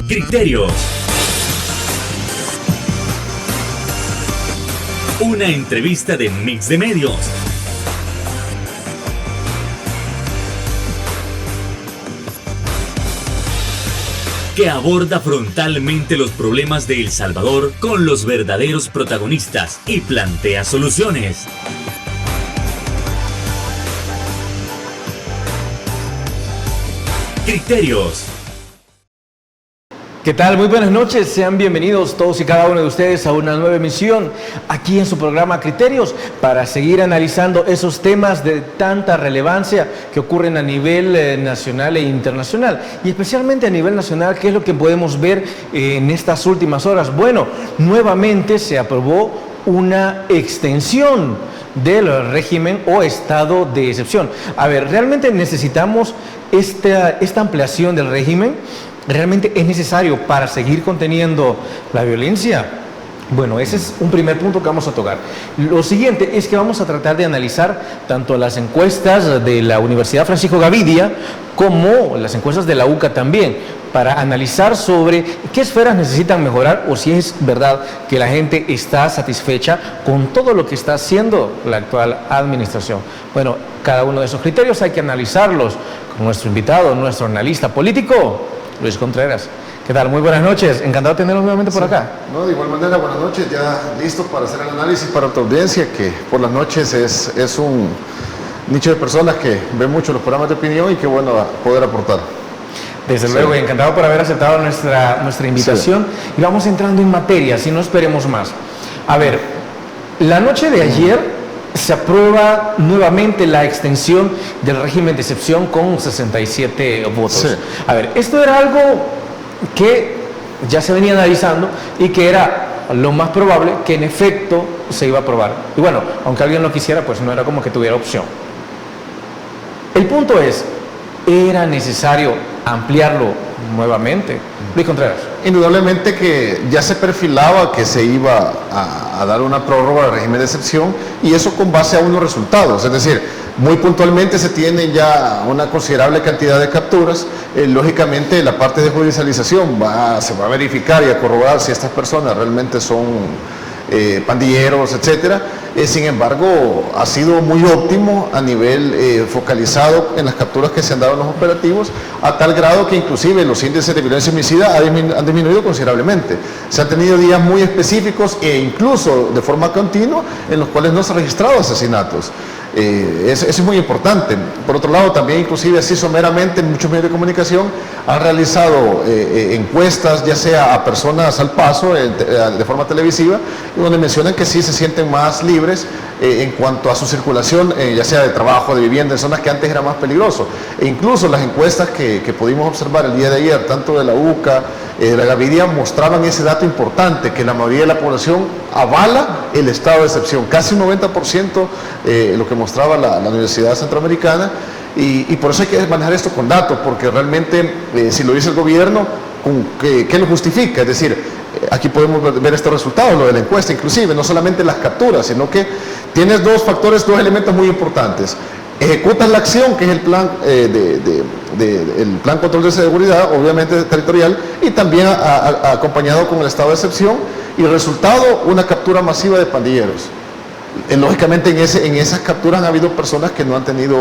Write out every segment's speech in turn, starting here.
Criterios. Una entrevista de Mix de Medios. Que aborda frontalmente los problemas de El Salvador con los verdaderos protagonistas y plantea soluciones. Criterios. ¿Qué tal? Muy buenas noches, sean bienvenidos todos y cada uno de ustedes a una nueva emisión aquí en su programa Criterios para seguir analizando esos temas de tanta relevancia que ocurren a nivel nacional e internacional y especialmente a nivel nacional. ¿Qué es lo que podemos ver en estas últimas horas? Bueno, nuevamente se aprobó una extensión del régimen o estado de excepción. A ver, ¿realmente necesitamos esta ampliación del régimen? ¿Realmente es necesario para seguir conteniendo la violencia? Bueno, ese es un primer punto que vamos a tocar. Lo siguiente es que vamos a tratar de analizar tanto las encuestas de la Universidad Francisco Gavidia como las encuestas de la UCA también, para analizar sobre qué esferas necesitan mejorar o si es verdad que la gente está satisfecha con todo lo que está haciendo la actual administración. Bueno, cada uno de esos criterios hay que analizarlos con nuestro invitado, nuestro analista político, Luis Contreras. ¿Qué tal? Muy buenas noches. Encantado de tenerlos nuevamente por acá. No, de igual manera, buenas noches. Ya listos para hacer el análisis para tu audiencia, que por las noches es un nicho de personas que ven mucho los programas de opinión y que bueno poder aportar. Desde luego, encantado por haber aceptado nuestra invitación. Sí. Y vamos entrando en materia, si no esperemos más. A ver, la noche de ayer se aprueba nuevamente la extensión del régimen de excepción con 67 votos. Sí. A ver, esto era algo que ya se venía analizando y que era lo más probable que en efecto se iba a aprobar. Y bueno, aunque alguien lo quisiera, pues no era como que tuviera opción. El punto es, ¿era necesario ampliarlo nuevamente? Luis Contreras. Indudablemente que ya se perfilaba que se iba a dar una prórroga al régimen de excepción, y eso con base a unos resultados, es decir, muy puntualmente se tienen ya una considerable cantidad de capturas. Lógicamente la parte de judicialización se va a verificar y a corroborar si estas personas realmente son pandilleros, etcétera. Sin embargo, ha sido muy óptimo a nivel focalizado en las capturas que se han dado en los operativos, a tal grado que inclusive los índices de violencia homicida han disminuido considerablemente. Se han tenido días muy específicos e incluso de forma continua en los cuales no se han registrado asesinatos. Eso es muy importante. Por otro lado, también inclusive así someramente muchos medios de comunicación han realizado encuestas, ya sea a personas al paso, de forma televisiva, donde mencionan que sí se sienten más libres en cuanto a su circulación, ya sea de trabajo, de vivienda, en zonas que antes era más peligroso. E incluso las encuestas que pudimos observar el día de ayer, tanto de la UCA, de la Gavidia, mostraban ese dato importante, que la mayoría de la población avala el estado de excepción, casi un 90%, lo que mostraba la Universidad Centroamericana, y por eso hay que manejar esto con datos, porque realmente si lo dice el gobierno, ¿qué lo justifica? Es decir, aquí podemos ver estos resultados, lo de la encuesta inclusive, no solamente las capturas, sino que tienes dos elementos muy importantes. Ejecutas la acción, que es el plan el plan control de seguridad, obviamente territorial, y también acompañado con el estado de excepción, y el resultado, una captura masiva de pandilleros. Lógicamente en esas capturas han habido personas que no han tenido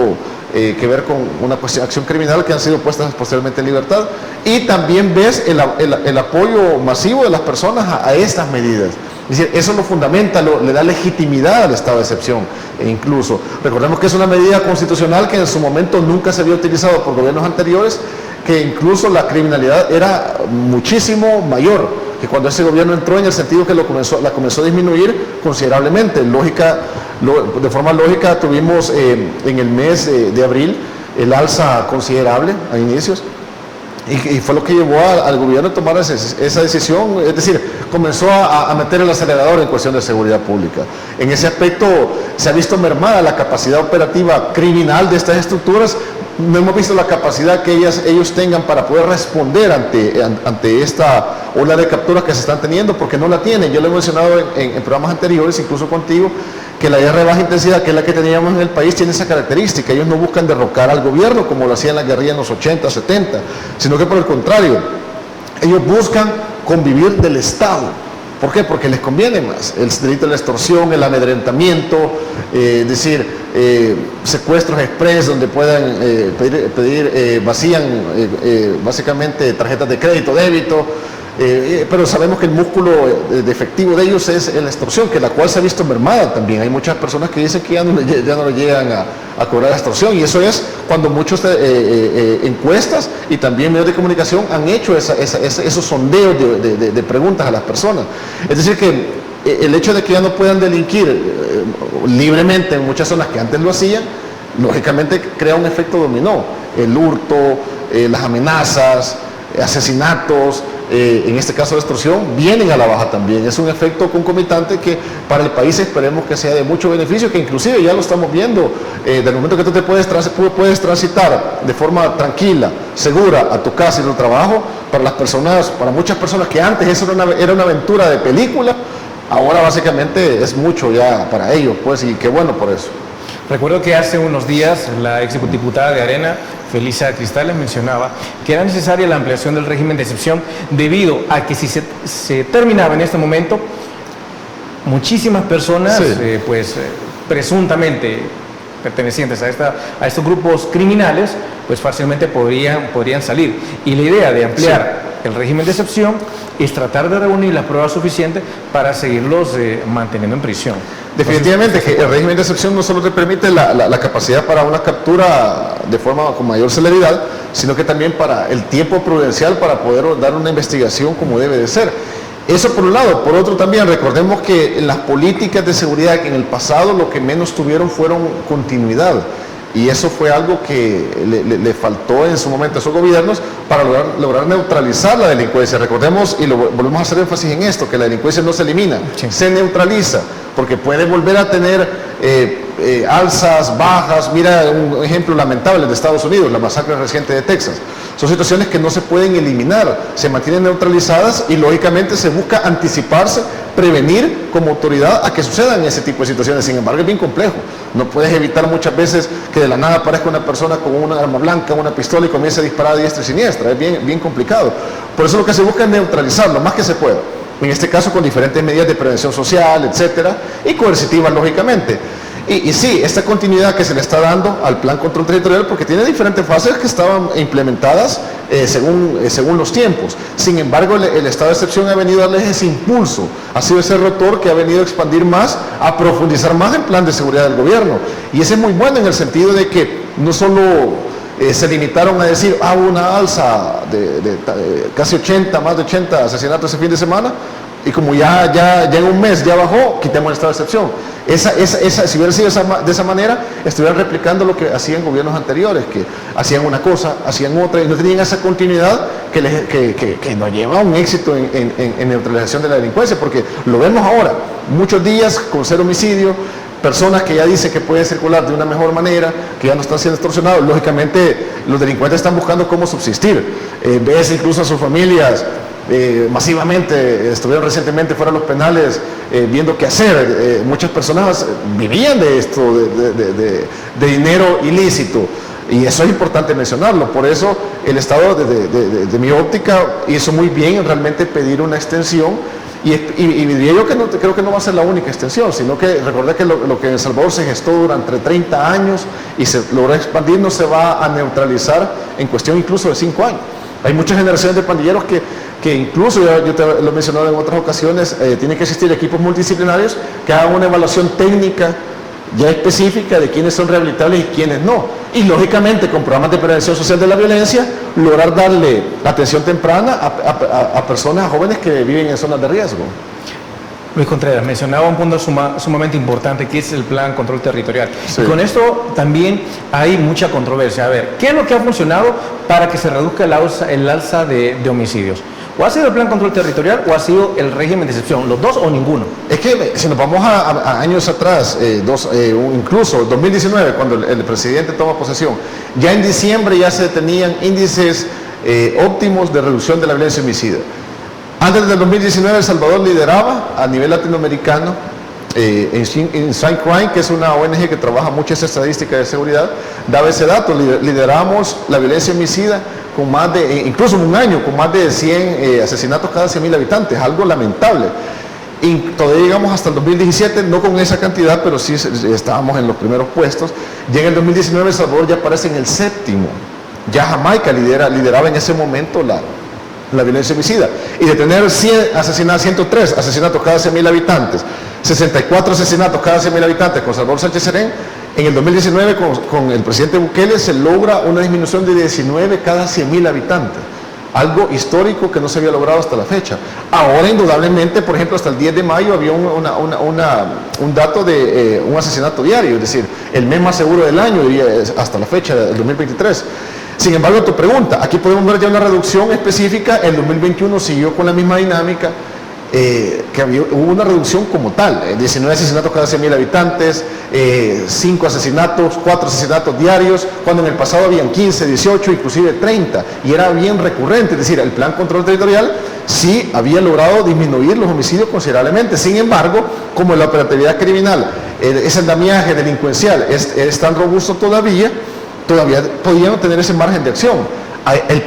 que ver con una acción criminal, que han sido puestas posteriormente en libertad, y también ves el apoyo masivo de las personas a estas medidas. Es decir, eso lo fundamenta, le da legitimidad al estado de excepción. E incluso, recordemos que es una medida constitucional que en su momento nunca se había utilizado por gobiernos anteriores, que incluso la criminalidad era muchísimo mayor que cuando ese gobierno entró, en el sentido que la comenzó a disminuir considerablemente. De forma lógica, tuvimos en el mes de abril el alza considerable a inicios, y fue lo que llevó al gobierno a tomar esa decisión. Es decir, comenzó a meter el acelerador en cuestión de seguridad pública. En ese aspecto se ha visto mermada la capacidad operativa criminal de estas estructuras. No hemos visto la capacidad que ellos tengan para poder responder ante esta ola de capturas que se están teniendo, porque no la tienen. Yo lo he mencionado en programas anteriores, incluso contigo, que la guerra de baja intensidad, que es la que teníamos en el país, tiene esa característica. Ellos no buscan derrocar al gobierno como lo hacían la guerrilla en los 80, 70, sino que por el contrario, Ellos buscan convivir del Estado. ¿Por qué? Porque les conviene más. El delito de la extorsión, el amedrentamiento, secuestros express donde puedan vacían básicamente tarjetas de crédito, débito, pero sabemos que el músculo de efectivo de ellos es la extorsión, que la cual se ha visto mermada también. Hay muchas personas que dicen que ya no le llegan a cobrar la extorsión, y eso es cuando muchos encuestas y también medios de comunicación han hecho esos sondeos de preguntas a las personas. Es decir, que el hecho de que ya no puedan delinquir libremente en muchas zonas que antes lo hacían, lógicamente crea un efecto dominó. El hurto, las amenazas, asesinatos, en este caso la extorsión, vienen a la baja también. Es un efecto concomitante que para el país esperemos que sea de mucho beneficio, que inclusive ya lo estamos viendo, del momento que tú puedes transitar de forma tranquila, segura a tu casa y tu trabajo, para muchas personas que antes eso era una aventura de película, ahora básicamente es mucho ya para ellos, pues, y qué bueno por eso. Recuerdo que hace unos días la exdiputada de Arena, Felisa Cristales, mencionaba que era necesaria la ampliación del régimen de excepción debido a que si se terminaba en este momento, muchísimas personas, presuntamente pertenecientes a estos grupos criminales, pues fácilmente podrían salir. Y la idea de ampliar el régimen de excepción es tratar de reunir las pruebas suficientes para seguirlos manteniendo en prisión. Definitivamente que el régimen de excepción no solo te permite la capacidad para una captura de forma con mayor celeridad, sino que también para el tiempo prudencial para poder dar una investigación como debe de ser. Eso por un lado. Por otro también, recordemos que las políticas de seguridad que en el pasado lo que menos tuvieron fueron continuidad. Y eso fue algo que le faltó en su momento a esos gobiernos para lograr neutralizar la delincuencia. Recordemos, y volvemos a hacer énfasis en esto, que la delincuencia no se elimina, se neutraliza, porque puede volver a tener alzas, bajas. Mira un ejemplo lamentable de Estados Unidos, la masacre reciente de Texas. Son situaciones que no se pueden eliminar, se mantienen neutralizadas y lógicamente se busca anticiparse, prevenir como autoridad a que sucedan ese tipo de situaciones. Sin embargo, es bien complejo. No puedes evitar muchas veces que de la nada aparezca una persona con una arma blanca, una pistola y comience a disparar a diestra y siniestra. Es bien complicado. Por eso lo que se busca es neutralizar lo más que se pueda. En este caso con diferentes medidas de prevención social, etcétera, y coercitivas, lógicamente. Y sí, esta continuidad que se le está dando al Plan Control Territorial, porque tiene diferentes fases que estaban implementadas según los tiempos. Sin embargo, el estado de excepción ha venido a darles ese impulso, ha sido ese rotor que ha venido a expandir más, a profundizar más el plan de seguridad del gobierno. Y ese es muy bueno en el sentido de que no solo se limitaron a decir, hubo una alza de casi 80, más de 80 asesinatos ese fin de semana, y como ya en un mes ya bajó, quitemos el estado de excepción. Si hubiera sido de esa manera, estuvieran replicando lo que hacían gobiernos anteriores, que hacían una cosa, hacían otra, y no tenían esa continuidad que nos lleva a un éxito en neutralización de la delincuencia, porque lo vemos ahora, muchos días con 0 homicidios, personas que ya dicen que pueden circular de una mejor manera, que ya no están siendo extorsionados. Lógicamente, los delincuentes están buscando cómo subsistir. Ves incluso a sus familias masivamente, estuvieron recientemente fuera de los penales viendo qué hacer. Muchas personas vivían de esto, de dinero ilícito. Y eso es importante mencionarlo. Por eso el Estado, de mi óptica, hizo muy bien en realmente pedir una extensión. Y diría yo que creo que no va a ser la única extensión, sino que recordé que lo que en El Salvador se gestó durante 30 años y se logró expandir, no se va a neutralizar en cuestión incluso de 5 años. Hay muchas generaciones de pandilleros que incluso, yo te lo he mencionado en otras ocasiones, tienen que existir equipos multidisciplinarios que hagan una evaluación técnica ya específica de quiénes son rehabilitables y quiénes no. Y lógicamente con programas de prevención social de la violencia, lograr darle atención temprana a personas, a jóvenes que viven en zonas de riesgo. Luis Contreras mencionaba un punto sumamente importante, que es el Plan Control Territorial. Sí. Y con esto también hay mucha controversia. A ver, ¿qué es lo que ha funcionado para que se reduzca el alza de homicidios? ¿O ha sido el Plan Control Territorial o ha sido el régimen de excepción? ¿Los dos o ninguno? Es que si nos vamos a años atrás, incluso 2019, cuando el presidente toma posesión, ya en diciembre ya se tenían índices óptimos de reducción de la violencia homicida. Antes del 2019, El Salvador lideraba a nivel latinoamericano Inside Crime, que es una ONG que trabaja mucho esa estadística de seguridad, daba ese dato. Lideramos la violencia homicida con más de, incluso en un año, con más de 100 asesinatos cada 100.000 habitantes, algo lamentable. Y todavía llegamos hasta el 2017, no con esa cantidad, pero sí estábamos en los primeros puestos. Ya en el 2019 El Salvador ya aparece en el 7º. Ya Jamaica lideraba en ese momento la violencia homicida. Y de tener 103 asesinatos cada 100.000 habitantes, 64 asesinatos cada 100.000 habitantes con Salvador Sánchez Serén, en el 2019 con el presidente Bukele se logra una disminución de 19 cada 100.000 habitantes. Algo histórico que no se había logrado hasta la fecha. Ahora, indudablemente, por ejemplo, hasta el 10 de mayo había un dato de un asesinato diario, es decir, el mes más seguro del año, hasta la fecha del 2023. Sin embargo, tu pregunta, aquí podemos ver ya una reducción específica. El 2021 siguió con la misma dinámica, hubo una reducción como tal, 19 asesinatos cada 100.000 habitantes, 5 asesinatos, 4 asesinatos diarios, cuando en el pasado habían 15, 18, inclusive 30, y era bien recurrente. Es decir, el Plan Control Territorial sí había logrado disminuir los homicidios considerablemente. Sin embargo, como la operatividad criminal, ese andamiaje delincuencial es tan robusto todavía podían tener ese margen de acción. El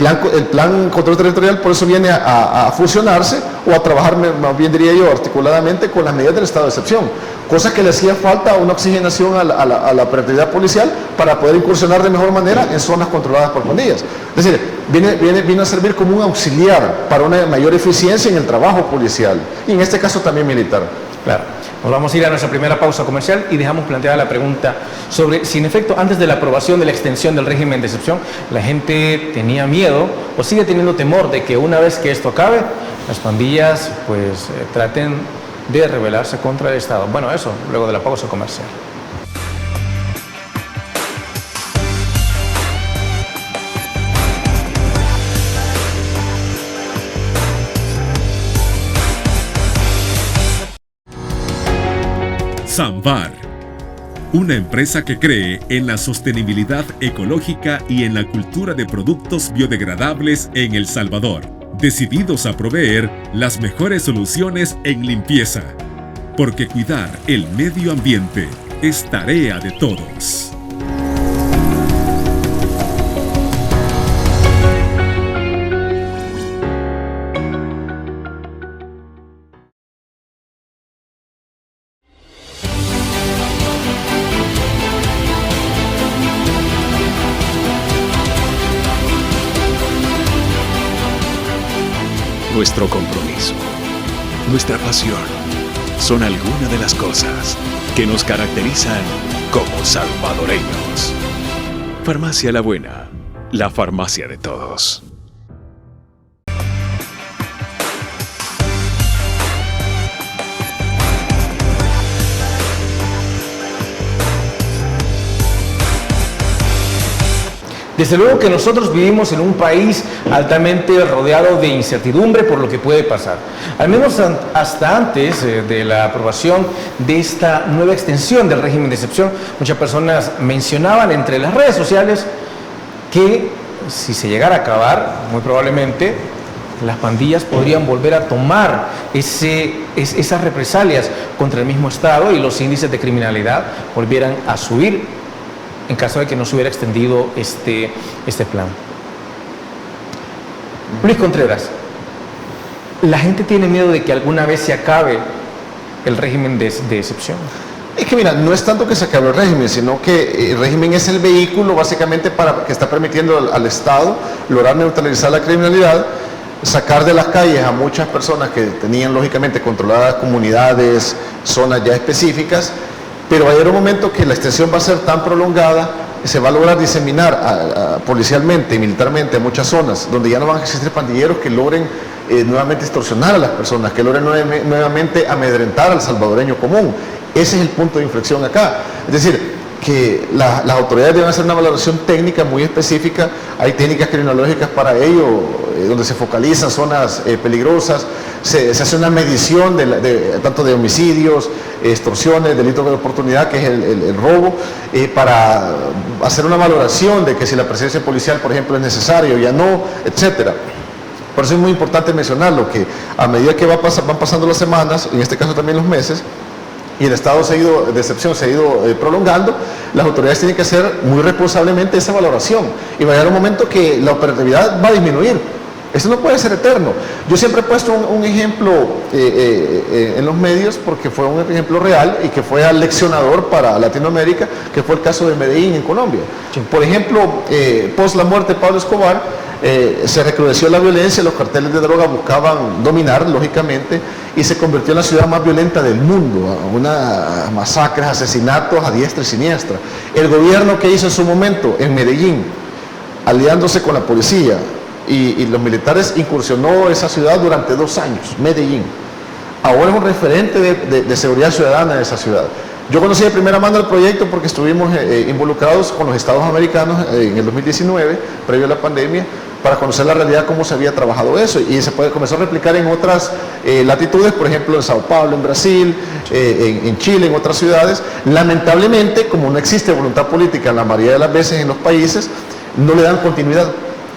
plan Control Territorial por eso viene a fusionarse o a trabajar, más bien diría yo, articuladamente con las medidas del estado de excepción, cosa que le hacía falta una oxigenación a la operatividad policial para poder incursionar de mejor manera en zonas controladas por pandillas. Es decir, viene a servir como un auxiliar para una mayor eficiencia en el trabajo policial y en este caso también militar. Claro. Nos vamos a ir a nuestra primera pausa comercial y dejamos planteada la pregunta sobre si en efecto antes de la aprobación de la extensión del régimen de excepción la gente tenía miedo o sigue teniendo temor de que una vez que esto acabe las pandillas pues traten de rebelarse contra el Estado. Bueno, eso luego de la pausa comercial. Samvar, una empresa que cree en la sostenibilidad ecológica y en la cultura de productos biodegradables en El Salvador, decididos a proveer las mejores soluciones en limpieza, porque cuidar el medio ambiente es tarea de todos. Nuestro compromiso, nuestra pasión, son algunas de las cosas que nos caracterizan como salvadoreños. Farmacia La Buena, la farmacia de todos. Desde luego que nosotros vivimos en un país altamente rodeado de incertidumbre por lo que puede pasar. Al menos hasta antes de la aprobación de esta nueva extensión del régimen de excepción, muchas personas mencionaban entre las redes sociales que si se llegara a acabar, muy probablemente las pandillas podrían volver a tomar esas represalias contra el mismo Estado y los índices de criminalidad volvieran a subir en caso de que no se hubiera extendido este plan. Luis Contreras, ¿la gente tiene miedo de que alguna vez se acabe el régimen de excepción? Es que mira, no es tanto que se acabe el régimen, sino que el régimen es el vehículo básicamente que está permitiendo al Estado lograr neutralizar la criminalidad, sacar de las calles a muchas personas que tenían lógicamente controladas comunidades, zonas ya específicas, pero va a haber un momento que la extensión va a ser tan prolongada, se va a lograr diseminar policialmente y militarmente a muchas zonas, donde ya no van a existir pandilleros que logren nuevamente extorsionar a las personas, que logren nuevamente amedrentar al salvadoreño común. Ese es el punto de inflexión acá. Es decir, que las autoridades deben hacer una valoración técnica muy específica. Hay técnicas criminológicas para ello, donde se focalizan zonas peligrosas, se hace una medición tanto de homicidios, extorsiones, delitos de oportunidad, que es el robo, para hacer una valoración de que si la presencia policial, por ejemplo, es necesaria o ya no, etcétera. Por eso es muy importante mencionarlo, que a medida que van pasando las semanas, en este caso también los meses, y el estado de excepción se ha ido prolongando, las autoridades tienen que hacer muy responsablemente esa valoración y va a llegar un momento que la operatividad va a disminuir. Esto no puede ser eterno. Yo siempre he puesto un ejemplo en los medios porque fue un ejemplo real y que fue aleccionador para Latinoamérica, que fue el caso de Medellín en Colombia. Sí. Por ejemplo, post la muerte de Pablo Escobar, se recrudeció la violencia, los carteles de droga buscaban dominar, lógicamente, y se convirtió en la ciudad más violenta del mundo, una masacres, asesinatos a diestra y siniestra. El gobierno que hizo en su momento en Medellín, aliándose con la policía, y los militares, incursionó esa ciudad durante 2 años, Medellín. Ahora es un referente de seguridad ciudadana de esa ciudad. Yo conocí de primera mano el proyecto porque estuvimos involucrados con los Estados americanos en el 2019, previo a la pandemia, para conocer la realidad, cómo se había trabajado eso, y se comenzó a replicar en otras latitudes, por ejemplo en Sao Paulo, en Brasil, en Chile, en otras ciudades. Lamentablemente, como no existe voluntad política la mayoría de las veces en los países, no le dan continuidad.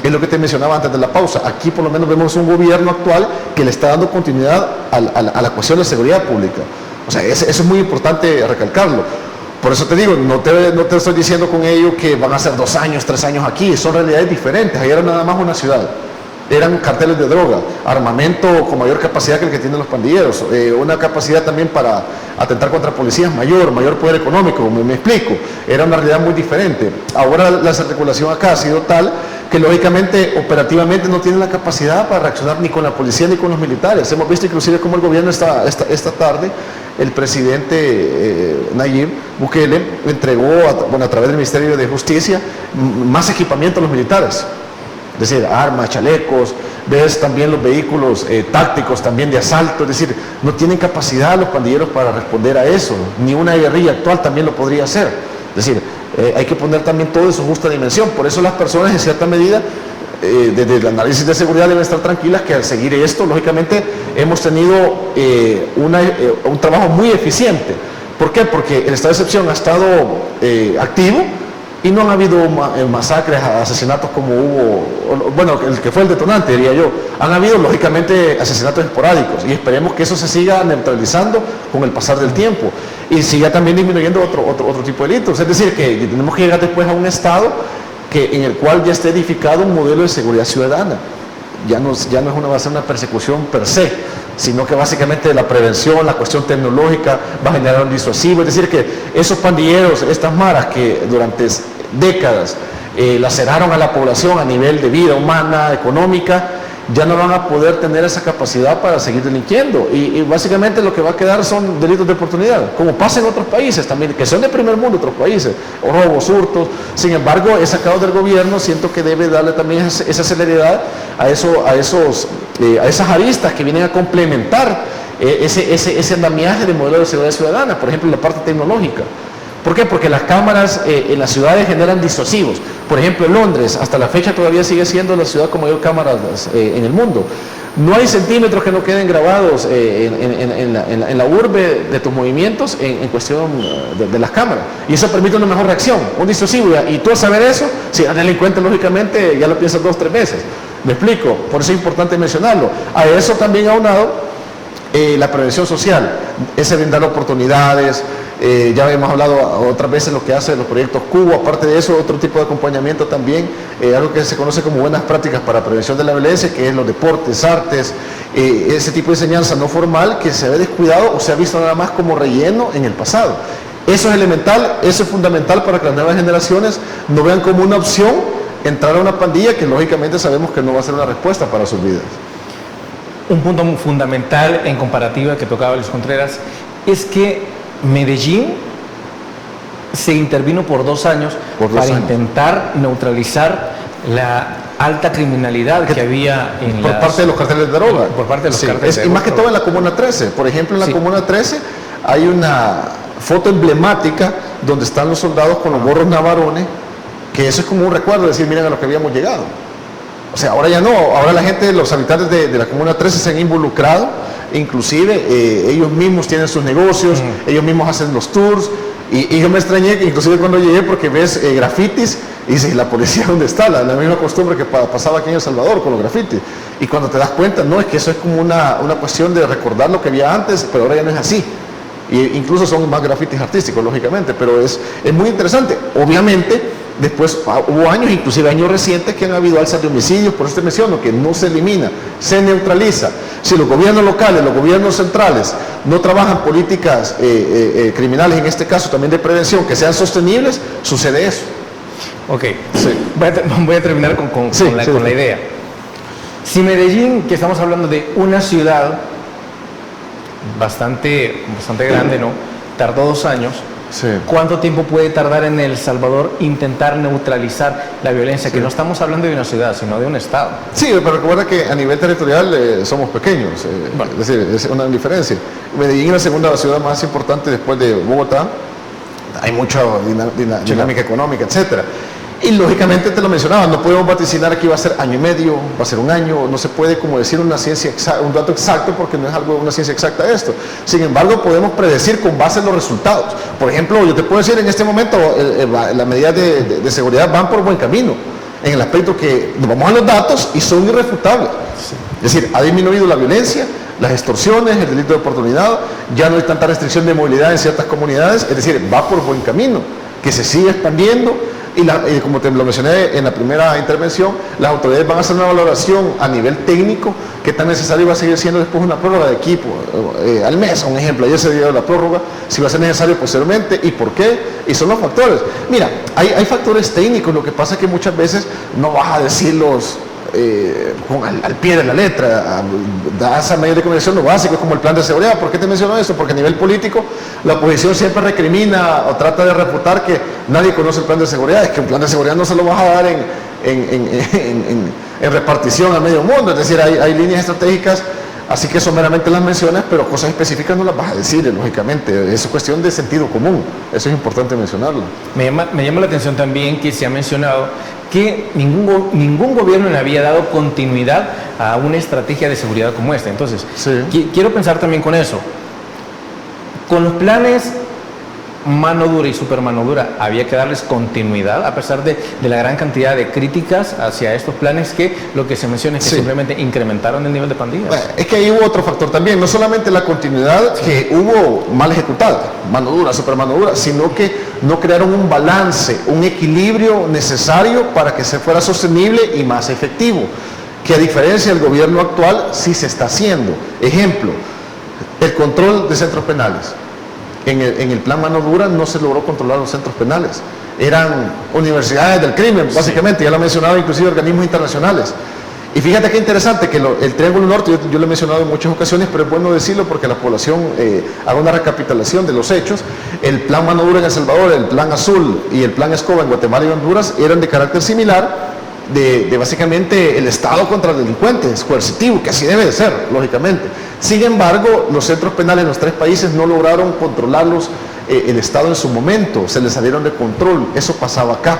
Es lo que te mencionaba antes de la pausa. Aquí por lo menos vemos un gobierno actual que le está dando continuidad a la cuestión de seguridad pública. O sea, eso es muy importante recalcarlo. Por eso te digo, no te estoy diciendo con ello que van a ser 2 años, 3 años aquí. Son realidades diferentes. Ahí era nada más una ciudad. Eran carteles de droga, armamento con mayor capacidad que el que tienen los pandilleros, una capacidad también para atentar contra policías mayor poder económico, me explico. Era una realidad muy diferente. Ahora la desarticulación acá ha sido tal que lógicamente, operativamente no tienen la capacidad para reaccionar ni con la policía ni con los militares. Hemos visto inclusive cómo el gobierno esta tarde, el presidente Nayib Bukele entregó a través del Ministerio de Justicia más equipamiento a los militares. Es decir, armas, chalecos, ves también los vehículos tácticos también de asalto, es decir, no tienen capacidad los pandilleros para responder a eso, ni una guerrilla actual también lo podría hacer. Es decir, hay que poner también todo en su justa dimensión, por eso las personas en cierta medida, desde el análisis de seguridad deben estar tranquilas que al seguir esto, lógicamente, hemos tenido un trabajo muy eficiente. ¿Por qué? Porque el estado de excepción ha estado activo, y no han habido masacres, asesinatos como hubo, bueno, el que fue el detonante, diría yo. Han habido, lógicamente, asesinatos esporádicos y esperemos que eso se siga neutralizando con el pasar del tiempo y siga también disminuyendo otro tipo de delitos. Es decir, que tenemos que llegar después a un estado en el cual ya esté edificado un modelo de seguridad ciudadana. Ya no va a ser una persecución per se, sino que básicamente la prevención, la cuestión tecnológica va a generar un disuasivo. Es decir, que esos pandilleros, estas maras que durante décadas laceraron a la población a nivel de vida humana, económica, ya no van a poder tener esa capacidad para seguir delinquiendo. Y básicamente lo que va a quedar son delitos de oportunidad, como pasa en otros países también, que son de primer mundo, otros países, o robos, hurtos. Sin embargo, he sacado del gobierno, siento que debe darle también esa celeridad a esas aristas que vienen a complementar ese andamiaje de modelo de seguridad ciudadana, por ejemplo, la parte tecnológica. ¿Por qué? Porque las cámaras en las ciudades generan disuasivos. Por ejemplo, en Londres, hasta la fecha todavía sigue siendo la ciudad con mayor cámaras en el mundo. No hay centímetros que no queden grabados en la urbe de tus movimientos en cuestión de las cámaras. Y eso permite una mejor reacción, un disuasivo. Y tú al saber eso, si eres delincuente, lógicamente ya lo piensas 2 o 3 veces. ¿Me explico? Por eso es importante mencionarlo. A eso también aunado la prevención social, ese brindar oportunidades. Ya hemos hablado otras veces lo que hace los proyectos Cubo. Aparte de eso, otro tipo de acompañamiento también, algo que se conoce como buenas prácticas para prevención de la violencia, que es los deportes, artes, ese tipo de enseñanza no formal que se ve descuidado o se ha visto nada más como relleno en el pasado. Eso es elemental, eso es fundamental para que las nuevas generaciones no vean como una opción entrar a una pandilla que lógicamente sabemos que no va a ser una respuesta para sus vidas. Un punto fundamental en comparativa que tocaba Luis Contreras es que Medellín se intervino por 2 años para intentar neutralizar la alta criminalidad que había por parte de los carteles de droga. Por parte de los carteles de droga. Y más que todo en la Comuna 13. Por ejemplo, en la Comuna 13 hay una foto emblemática donde están los soldados con los gorros navarones, que eso es como un recuerdo de decir, miren a lo que habíamos llegado. O sea, ahora ya no, ahora la gente, los habitantes de la Comuna 13 se han involucrado, inclusive ellos mismos tienen sus negocios, ellos mismos hacen los tours, y yo me extrañé, inclusive cuando llegué, porque ves grafitis, y dices, ¿la policía dónde está? La misma costumbre que pasaba aquí en El Salvador con los grafitis, y cuando te das cuenta, no, es que eso es como una cuestión de recordar lo que había antes, pero ahora ya no es así. E incluso son más grafitis artísticos, lógicamente, pero es muy interesante. Obviamente, después hubo años, inclusive años recientes, que han habido alzas de homicidios, por eso te menciono, que no se elimina, se neutraliza. Si los gobiernos locales, los gobiernos centrales no trabajan políticas criminales, en este caso también de prevención, que sean sostenibles, sucede eso. Ok, Sí. voy a terminar con la idea. Si Medellín, que estamos hablando de una ciudad bastante grande, ¿no?, tardó 2 años, Sí. ¿cuánto tiempo puede tardar en El Salvador intentar neutralizar la violencia? Que no estamos hablando de una ciudad, sino de un estado. Sí, pero recuerda que a nivel territorial somos pequeños, es decir, es una diferencia. Medellín es la segunda ciudad más importante después de Bogotá, hay mucha dinámica económica, etcétera. Y lógicamente te lo mencionaba, no podemos vaticinar que va a ser año y medio, va a ser un año, no se puede como decir una ciencia un dato exacto, porque no es una ciencia exacta esto. Sin embargo, podemos predecir con base en los resultados. Por ejemplo, yo te puedo decir en este momento, las medidas de seguridad van por buen camino, en el aspecto que nos vamos a los datos y son irrefutables. Es decir, ha disminuido la violencia, las extorsiones, el delito de oportunidad, ya no hay tanta restricción de movilidad en ciertas comunidades, es decir, va por buen camino, que se sigue expandiendo. Y como te lo mencioné en la primera intervención, las autoridades van a hacer una valoración a nivel técnico, qué tan necesario va a seguir siendo después una prórroga de equipo al mes, un ejemplo, ayer se dio la prórroga, si va a ser necesario posteriormente y por qué, y son los factores. Mira, hay factores técnicos, lo que pasa es que muchas veces no vas a decirlos al pie de la letra, das a medios de comunicación lo básico, como el plan de seguridad. ¿Por qué te menciono esto? Porque a nivel político la oposición siempre recrimina o trata de refutar que nadie conoce el plan de seguridad. Es que un plan de seguridad no se lo vas a dar en repartición a medio mundo, es decir, hay líneas estratégicas, así que someramente las mencionas, pero cosas específicas no las vas a decir, lógicamente, es cuestión de sentido común, eso es importante mencionarlo. Me llama la atención también que se ha mencionado que ningún gobierno le había dado continuidad a una estrategia de seguridad como esta. Entonces, sí, quiero pensar también con eso. Con los planes mano dura y super mano dura, había que darles continuidad a pesar de la gran cantidad de críticas hacia estos planes, que lo que se menciona es que simplemente incrementaron el nivel de pandillas. Bueno, es que ahí hubo otro factor también, no solamente la continuidad, que hubo mal ejecutada, mano dura, super mano dura, sino que no crearon un balance, un equilibrio necesario para que se fuera sostenible y más efectivo, que a diferencia del gobierno actual sí se está haciendo. Ejemplo, el control de centros penales. En el plan mano dura no se logró controlar los centros penales. Eran universidades del crimen, básicamente, ya lo he mencionado, inclusive organismos internacionales. Y fíjate qué interesante que el Triángulo Norte, yo lo he mencionado en muchas ocasiones, pero es bueno decirlo porque la población haga una recapitulación de los hechos. El plan mano dura en El Salvador, el plan azul y el plan Escoba en Guatemala y Honduras eran de carácter similar, de básicamente el Estado contra el delincuente, es coercitivo, que así debe de ser, lógicamente. Sin embargo, los centros penales en los 3 países no lograron controlarlos el Estado en su momento, se les salieron de control, eso pasaba acá.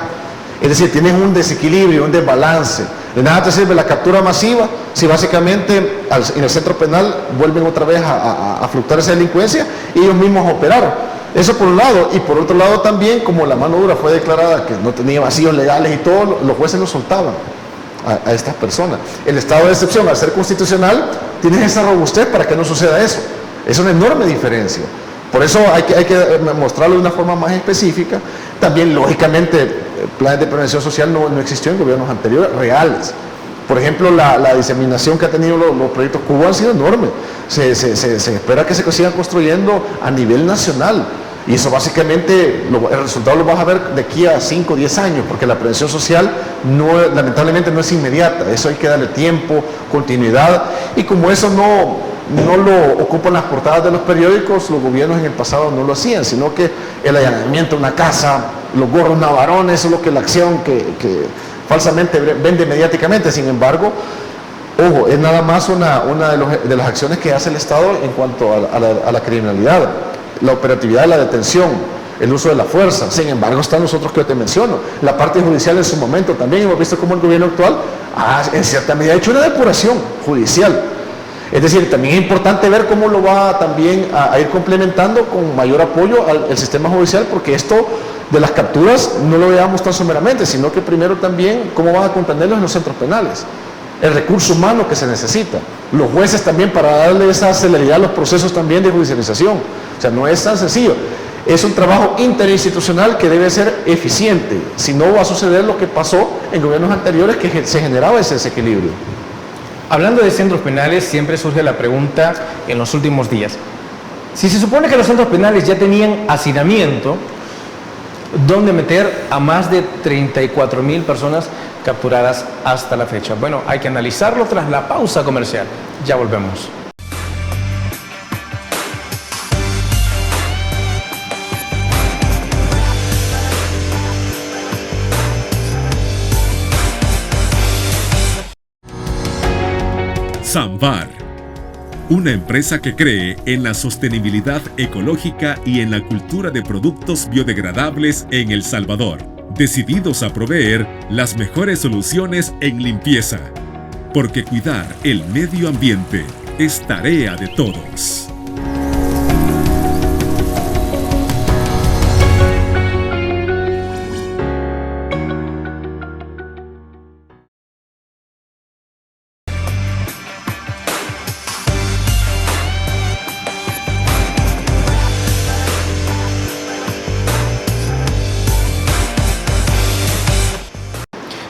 Es decir, tienen un desequilibrio, un desbalance. De nada te sirve la captura masiva si básicamente en el centro penal vuelven otra vez a fluctuar esa delincuencia y ellos mismos operaron. Eso por un lado, y por otro lado también, como la mano dura fue declarada que no tenía vacíos legales y todo, los jueces lo soltaban a estas personas. El estado de excepción, al ser constitucional, tiene esa robustez para que no suceda eso. Es una enorme diferencia. Por eso hay que mostrarlo de una forma más específica. También, lógicamente, planes de prevención social no existió en gobiernos anteriores, reales. Por ejemplo, la diseminación que ha tenido los proyectos Cubo han sido enormes. Se espera que se sigan construyendo a nivel nacional. Y eso básicamente, el resultado lo vas a ver de aquí a 5 o 10 años, porque la prevención social lamentablemente no es inmediata. Eso hay que darle tiempo, continuidad. Y como eso no lo ocupan las portadas de los periódicos, los gobiernos en el pasado no lo hacían, sino que el allanamiento de una casa, los gorros navarones, eso es lo que la acción que falsamente vende mediáticamente. Sin embargo, ojo, es nada más una de las acciones que hace el Estado en cuanto a la criminalidad, la operatividad de la detención, el uso de la fuerza. Sin embargo, están los otros que yo te menciono. La parte judicial en su momento también hemos visto cómo el gobierno actual en cierta medida ha hecho una depuración judicial. Es decir, también es importante ver cómo lo va también a ir complementando con mayor apoyo al sistema judicial, porque esto de las capturas no lo veamos tan someramente, sino que primero también cómo van a contenerlos en los centros penales. el recurso humano que se necesita. Los jueces también para darle esa celeridad a los procesos también de judicialización. O sea, no es tan sencillo. Es un trabajo interinstitucional que debe ser eficiente. Si no, va a suceder lo que pasó en gobiernos anteriores, que se generaba ese desequilibrio. Hablando de centros penales, siempre surge la pregunta en los últimos días. Si se supone que los centros penales ya tenían hacinamiento, ¿dónde meter a más de 34,000 personas capturadas hasta la fecha? Bueno, hay que analizarlo tras la pausa comercial. Ya volvemos. Samvar, una empresa que cree en la sostenibilidad ecológica y en la cultura de productos biodegradables en El Salvador, decididos a proveer las mejores soluciones en limpieza, porque cuidar el medio ambiente es tarea de todos.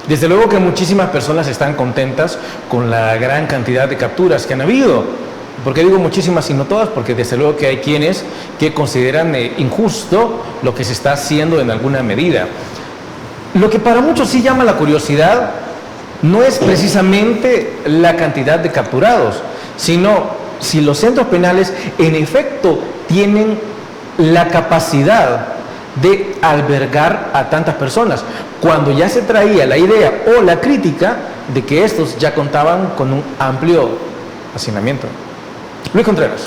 Desde luego que muchísimas personas están contentas con la gran cantidad de capturas que han habido. ¿Por qué digo muchísimas y no todas? Porque desde luego que hay quienes que consideran injusto lo que se está haciendo en alguna medida. Lo que para muchos sí llama la curiosidad no es precisamente la cantidad de capturados, sino si los centros penales en efecto tienen la capacidad de albergar a tantas personas, cuando ya se traía la idea o la crítica de que estos ya contaban con un amplio hacinamiento. Luis Contreras.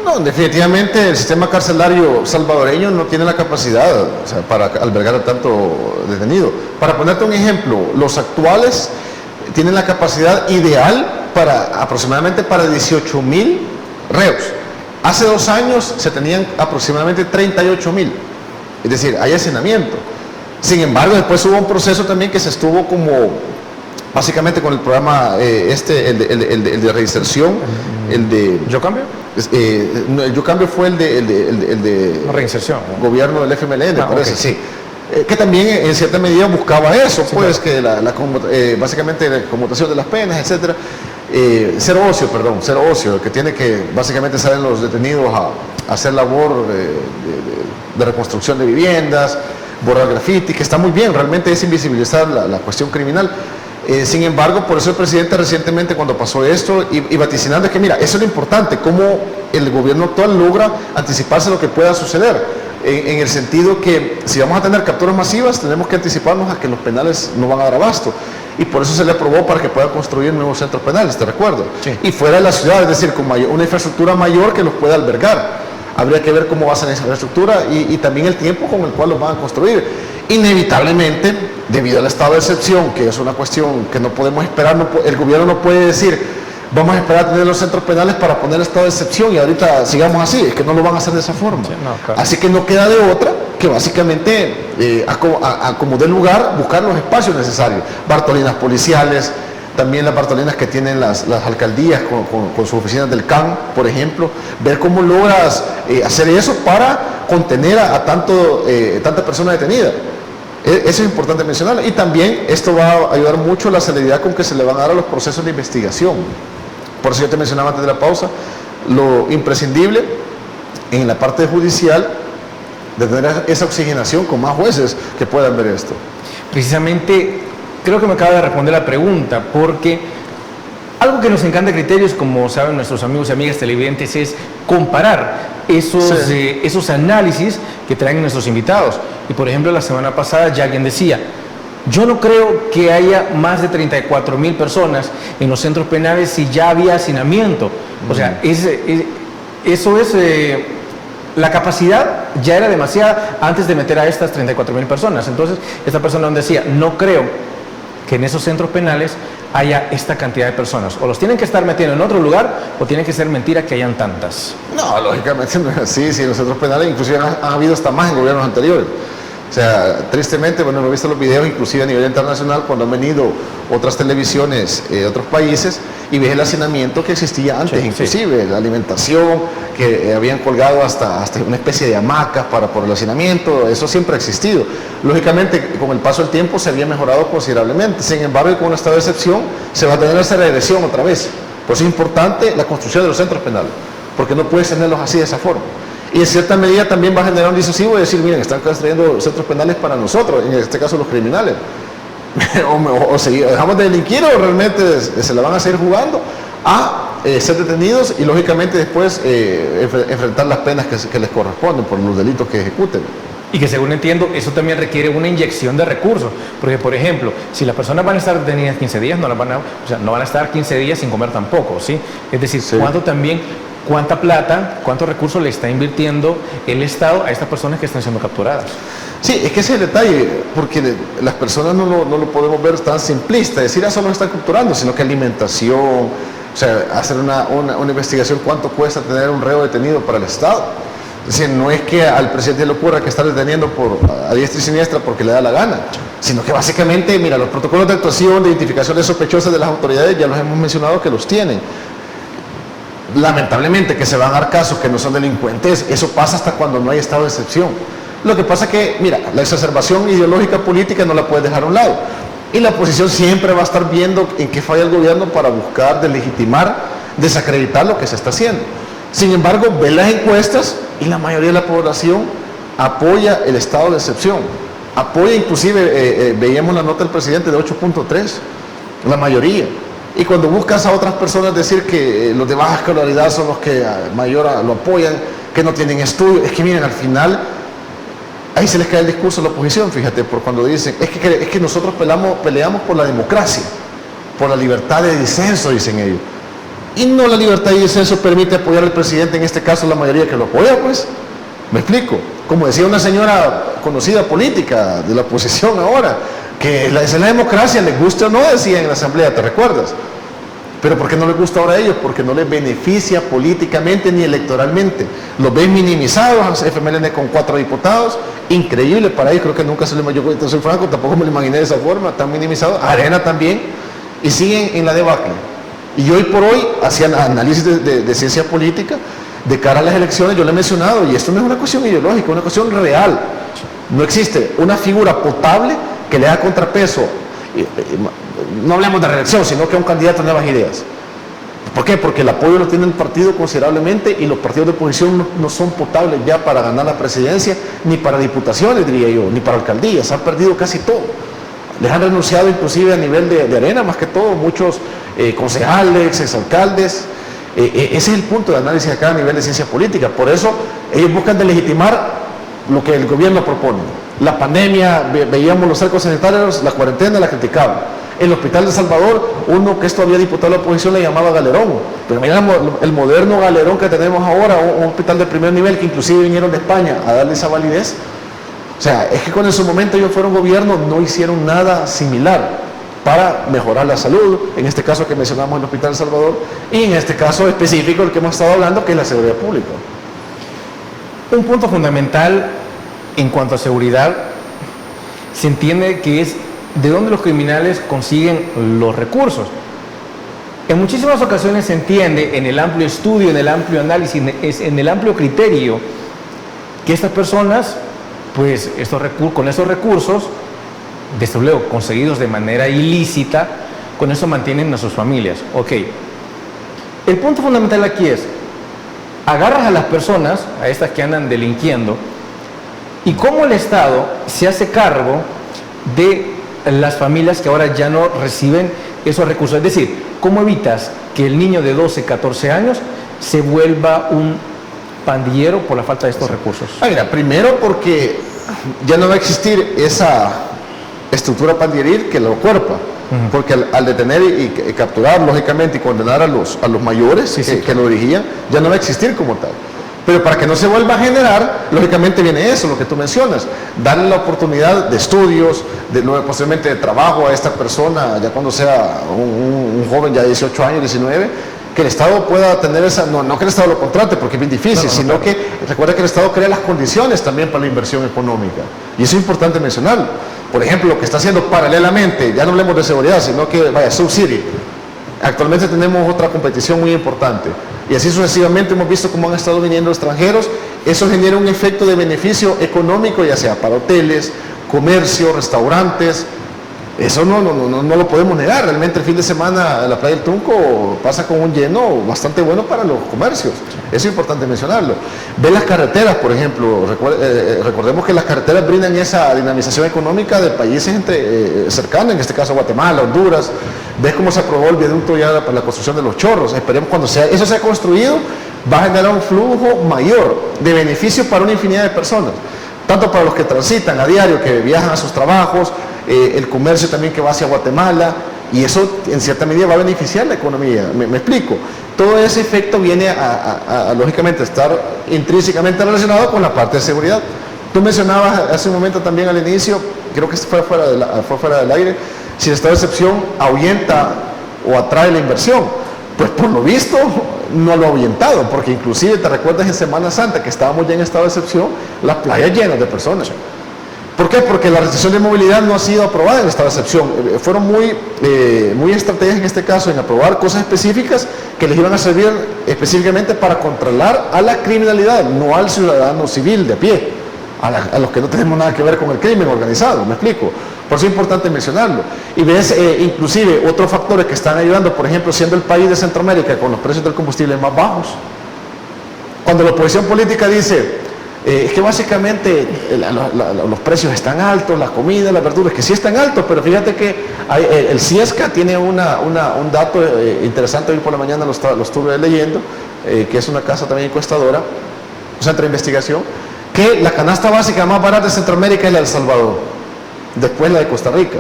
No, definitivamente el sistema carcelario salvadoreño no tiene la capacidad, o sea, para albergar a tanto detenido. Para ponerte un ejemplo, los actuales tienen la capacidad ideal para aproximadamente para 18,000 reos. Hace 2 años se tenían aproximadamente 38,000. Es decir, hay hacinamiento. Sin embargo, después hubo un proceso también que se estuvo como, básicamente con el programa el de reinserción, el de... ¿Yo cambio? El Yo Cambio fue el de reinserción, ¿no? Gobierno del FMLN, parece, okay. sí. Que también en cierta medida buscaba eso, sí, pues, claro. que básicamente la conmutación de las penas, etcétera. Cero ocio, que tiene que básicamente salen los detenidos a hacer labor de reconstrucción de viviendas, borrar graffiti, que está muy bien, realmente es invisibilizar la cuestión criminal. Sin embargo, por eso el presidente recientemente, cuando pasó esto, y vaticinando, es que mira, eso es lo importante, cómo el gobierno actual logra anticiparse lo que pueda suceder, en el sentido que si vamos a tener capturas masivas, tenemos que anticiparnos a que los penales no van a dar abasto, y por eso se le aprobó para que pueda construir nuevos centros penales, te recuerdo, sí. Y fuera de la ciudad, es decir, con una infraestructura mayor que los pueda albergar. Habría que ver cómo va a ser esa infraestructura y también el tiempo con el cual los van a construir. Inevitablemente, debido al estado de excepción, que es una cuestión que no podemos esperar, el gobierno no puede decir, vamos a esperar a tener los centros penales para poner estado de excepción y ahorita sigamos así, es que no lo van a hacer de esa forma. Sí, no, claro. Así que no queda de otra que básicamente, como dé lugar, buscar los espacios necesarios, bartolinas policiales, también las bartolinas que tienen las alcaldías con sus oficinas del CAN, por ejemplo, ver cómo logras hacer eso para contener a tanta persona detenida. Eso es importante mencionarlo. Y también esto va a ayudar mucho a la celeridad con que se le van a dar a los procesos de investigación. Por eso yo te mencionaba antes de la pausa, lo imprescindible en la parte judicial de tener esa oxigenación con más jueces que puedan ver esto. Precisamente, creo que me acaba de responder la pregunta, porque algo que nos encanta de Criterios, como saben nuestros amigos y amigas televidentes, es comparar esos análisis que traen nuestros invitados. Y por ejemplo, la semana pasada ya alguien decía, yo no creo que haya más de 34,000 personas en los centros penales si ya había hacinamiento. O sea, la capacidad ya era demasiada antes de meter a estas 34,000 personas. Entonces, esta persona decía, no creo que en esos centros penales haya esta cantidad de personas. O los tienen que estar metiendo en otro lugar, o tiene que ser mentira que hayan tantas. No, lógicamente no es así. Si en los centros penales inclusive han habido hasta más en gobiernos anteriores. O sea, tristemente, bueno, he visto los videos inclusive a nivel internacional cuando han venido otras televisiones de otros países y ves el hacinamiento que existía antes, sí, inclusive la alimentación, que habían colgado hasta una especie de hamacas por el hacinamiento, eso siempre ha existido. Lógicamente, con el paso del tiempo se había mejorado considerablemente, sin embargo, con un estado de excepción se va a tener esa regresión otra vez. Por eso es importante la construcción de los centros penales, porque no puedes tenerlos así de esa forma. Y en cierta medida también va a generar un disuasivo de decir, miren, están construyendo centros penales para nosotros, en este caso los criminales. o dejamos de delinquir o realmente se la van a seguir jugando a ser detenidos y lógicamente después enfrentar las penas que les corresponden por los delitos que ejecuten. Y que según entiendo, eso también requiere una inyección de recursos. Porque, por ejemplo, si las personas van a estar detenidas 15 días, no van a estar 15 días sin comer tampoco, ¿sí? Es decir, sí. ¿Cuánta plata, cuántos recursos le está invirtiendo el Estado a estas personas que están siendo capturadas? Sí, es que ese es el detalle, porque las personas no lo podemos ver tan simplista, decir, eso no están capturando, sino que alimentación, o sea, hacer una investigación, cuánto cuesta tener un reo detenido para el Estado. Es decir, no es que al presidente le ocurra que está deteniendo a diestra y siniestra porque le da la gana, sino que básicamente, mira, los protocolos de actuación, de identificación de sospechosas de las autoridades, ya los hemos mencionado que los tienen. Lamentablemente que se van a dar casos que no son delincuentes, eso pasa hasta cuando no hay estado de excepción. Lo que pasa es que, mira, la exacerbación ideológica política no la puedes dejar a un lado. Y la oposición siempre va a estar viendo en qué falla el gobierno para buscar deslegitimar, desacreditar lo que se está haciendo. Sin embargo, ve las encuestas y la mayoría de la población apoya el estado de excepción. Apoya inclusive, veíamos la nota del presidente de 8.3, la mayoría. Y cuando buscas a otras personas decir que los de baja escolaridad son los que mayor lo apoyan, que no tienen estudio, es que miren, al final, ahí se les cae el discurso a la oposición, fíjate, por cuando dicen, es que nosotros peleamos por la democracia, por la libertad de disenso, dicen ellos. Y no la libertad de disenso permite apoyar al presidente, en este caso la mayoría que lo apoya, pues, me explico. Como decía una señora conocida política de la oposición ahora, que es la democracia, les guste o no, decía en la asamblea, ¿te recuerdas? Pero ¿por qué no les gusta ahora a ellos? Porque no les beneficia políticamente ni electoralmente. Los ven minimizados, FMLN con 4 diputados, increíble para ellos, creo que nunca se les yo soy franco, tampoco me lo imaginé de esa forma, tan minimizados, Arena también, y siguen en la debacle. Y hoy por hoy hacían análisis de ciencia política de cara a las elecciones, yo le he mencionado, y esto no es una cuestión ideológica, es una cuestión real. No existe una figura potable que le da contrapeso, no hablemos de reelección, sino que a un candidato de nuevas ideas. ¿Por qué? Porque el apoyo lo tiene el partido considerablemente y los partidos de oposición no son potables ya para ganar la presidencia, ni para diputaciones, diría yo, ni para alcaldías, han perdido casi todo. Les han renunciado inclusive a nivel de Arena, más que todo, muchos concejales, exalcaldes. Ese es el punto de análisis acá a nivel de ciencia política. Por eso ellos buscan delegitimar lo que el gobierno propone. La pandemia, veíamos los cercos sanitarios, la cuarentena la criticaban. El hospital de Salvador, uno que es todavía diputado de la oposición le llamaba Galerón. Pero miramos el moderno Galerón que tenemos ahora, un hospital de primer nivel que inclusive vinieron de España a darle esa validez. O sea, es que cuando en su momento ellos fueron gobierno no hicieron nada similar para mejorar la salud, en este caso que mencionamos el Hospital de Salvador, y en este caso específico el que hemos estado hablando, que es la seguridad pública. Un punto fundamental en cuanto a seguridad, se entiende que es de dónde los criminales consiguen los recursos. En muchísimas ocasiones se entiende, en el amplio estudio, en el amplio análisis, en el amplio criterio, que estas personas, pues con estos recursos, desde luego conseguidos de manera ilícita, con eso mantienen a sus familias. Ok. El punto fundamental aquí es, agarras a las personas, a estas que andan delinquiendo, y cómo el Estado se hace cargo de las familias que ahora ya no reciben esos recursos. Es decir, cómo evitas que el niño de 12, 14 años se vuelva un pandillero por la falta de estos recursos. Mira, primero porque ya no va a existir esa estructura pandilleril que lo cuerpa, porque al detener y capturar, lógicamente, y condenar a los mayores que lo dirigían, ya no va a existir como tal. Pero para que no se vuelva a generar, lógicamente viene eso, lo que tú mencionas, darle la oportunidad de estudios, posiblemente de trabajo a esta persona, ya cuando sea un joven ya de 18 años, 19, que el Estado pueda tener esa, no que el Estado lo contrate porque es bien difícil, sino que recuerda que el Estado crea las condiciones también para la inversión económica, y eso es importante mencionarlo. Por ejemplo, lo que está haciendo paralelamente, ya no hablemos de seguridad, sino que vaya, subsidy. Actualmente tenemos otra competición muy importante, y así sucesivamente hemos visto cómo han estado viniendo extranjeros. Eso genera un efecto de beneficio económico, ya sea para hoteles, comercio, restaurantes. Eso no lo podemos negar. Realmente el fin de semana la playa del Tunco pasa con un lleno bastante bueno para los comercios. Eso es importante mencionarlo. Ve las carreteras, por ejemplo. Recordemos que las carreteras brindan esa dinamización económica de países cercanos, en este caso Guatemala, Honduras. Ves cómo se aprobó el viaducto ya para la construcción de los Chorros. Esperemos cuando eso sea construido, va a generar un flujo mayor de beneficio para una infinidad de personas. Tanto para los que transitan a diario, que viajan a sus trabajos, el comercio también que va hacia Guatemala, y eso en cierta medida va a beneficiar la economía. Me explico. Todo ese efecto viene a lógicamente estar intrínsecamente relacionado con la parte de seguridad. Tú mencionabas hace un momento también al inicio, creo que fue fuera del aire, si el estado de excepción ahuyenta o atrae la inversión. Pues por lo visto no lo ha ahuyentado, porque inclusive te recuerdas en Semana Santa que estábamos ya en estado de excepción, las playas llenas de personas. ¿Por qué? Porque la restricción de movilidad no ha sido aprobada en estado de excepción. Fueron muy estrategias en este caso en aprobar cosas específicas que les iban a servir específicamente para controlar a la criminalidad, no al ciudadano civil de a pie, a los que no tenemos nada que ver con el crimen organizado. ¿Me explico? Por eso es importante mencionarlo. Y ves inclusive otros factores que están ayudando, por ejemplo, siendo el país de Centroamérica con los precios del combustible más bajos. Cuando la oposición política dice, es que básicamente los precios están altos, las comidas, las verduras, que sí están altos, pero fíjate que el CIESCA tiene un dato interesante. Hoy por la mañana lo estuve leyendo, que es una casa también encuestadora, un centro de investigación, que la canasta básica más barata de Centroamérica es la de El Salvador, después la de Costa Rica.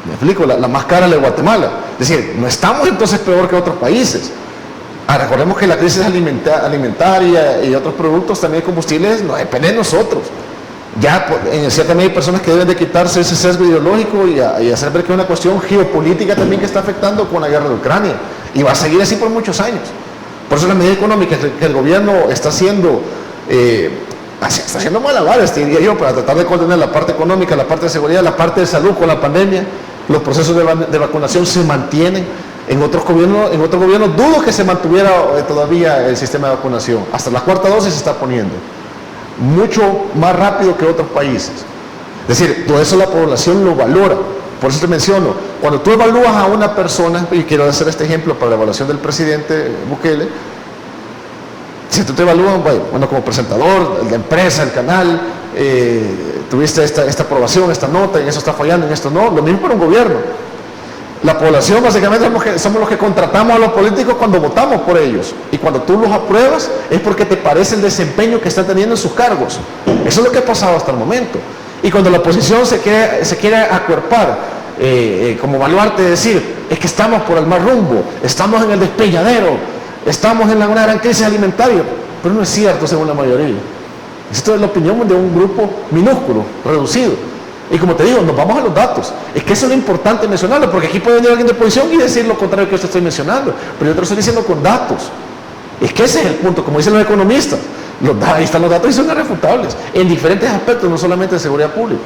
Me explico, la más cara es la de Guatemala. Es decir, no estamos entonces peor que otros países. Recordemos que la crisis alimentaria y otros productos, también combustibles, no depende de nosotros. Ya en cierta medida hay personas que deben de quitarse ese sesgo ideológico y hacer ver que es una cuestión geopolítica también que está afectando con la guerra de Ucrania. Y va a seguir así por muchos años. Por eso la medida económica que el gobierno está haciendo malabares, diría yo, para tratar de coordinar la parte económica, la parte de seguridad, la parte de salud con la pandemia. Los procesos de vacunación se mantienen. En otros gobiernos dudo que se mantuviera todavía el sistema de vacunación. Hasta la cuarta dosis se está poniendo. Mucho más rápido que otros países. Es decir, todo eso la población lo valora. Por eso te menciono, cuando tú evalúas a una persona, y quiero hacer este ejemplo para la evaluación del presidente Bukele, si tú te evalúas, bueno, como presentador, la empresa, el canal, tuviste esta aprobación, esta nota, en eso está fallando, en esto no, lo mismo para un gobierno. La población básicamente somos los que contratamos a los políticos cuando votamos por ellos, y cuando tú los apruebas es porque te parece el desempeño que están teniendo en sus cargos. Eso es lo que ha pasado hasta el momento. Y cuando la oposición se quiere acuerpar, como baluarte, decir, es que estamos por el mal rumbo, estamos en el despeñadero, estamos en una gran crisis alimentaria, pero no es cierto según la mayoría. Esto es la opinión de un grupo minúsculo, reducido. Y como te digo, nos vamos a los datos. Es que eso es lo importante mencionarlo, porque aquí puede venir alguien de oposición y decir lo contrario que yo te estoy mencionando, pero yo te lo estoy diciendo con datos. Es que ese es el punto, como dicen los economistas, ahí están los datos y son irrefutables, en diferentes aspectos, no solamente de seguridad pública.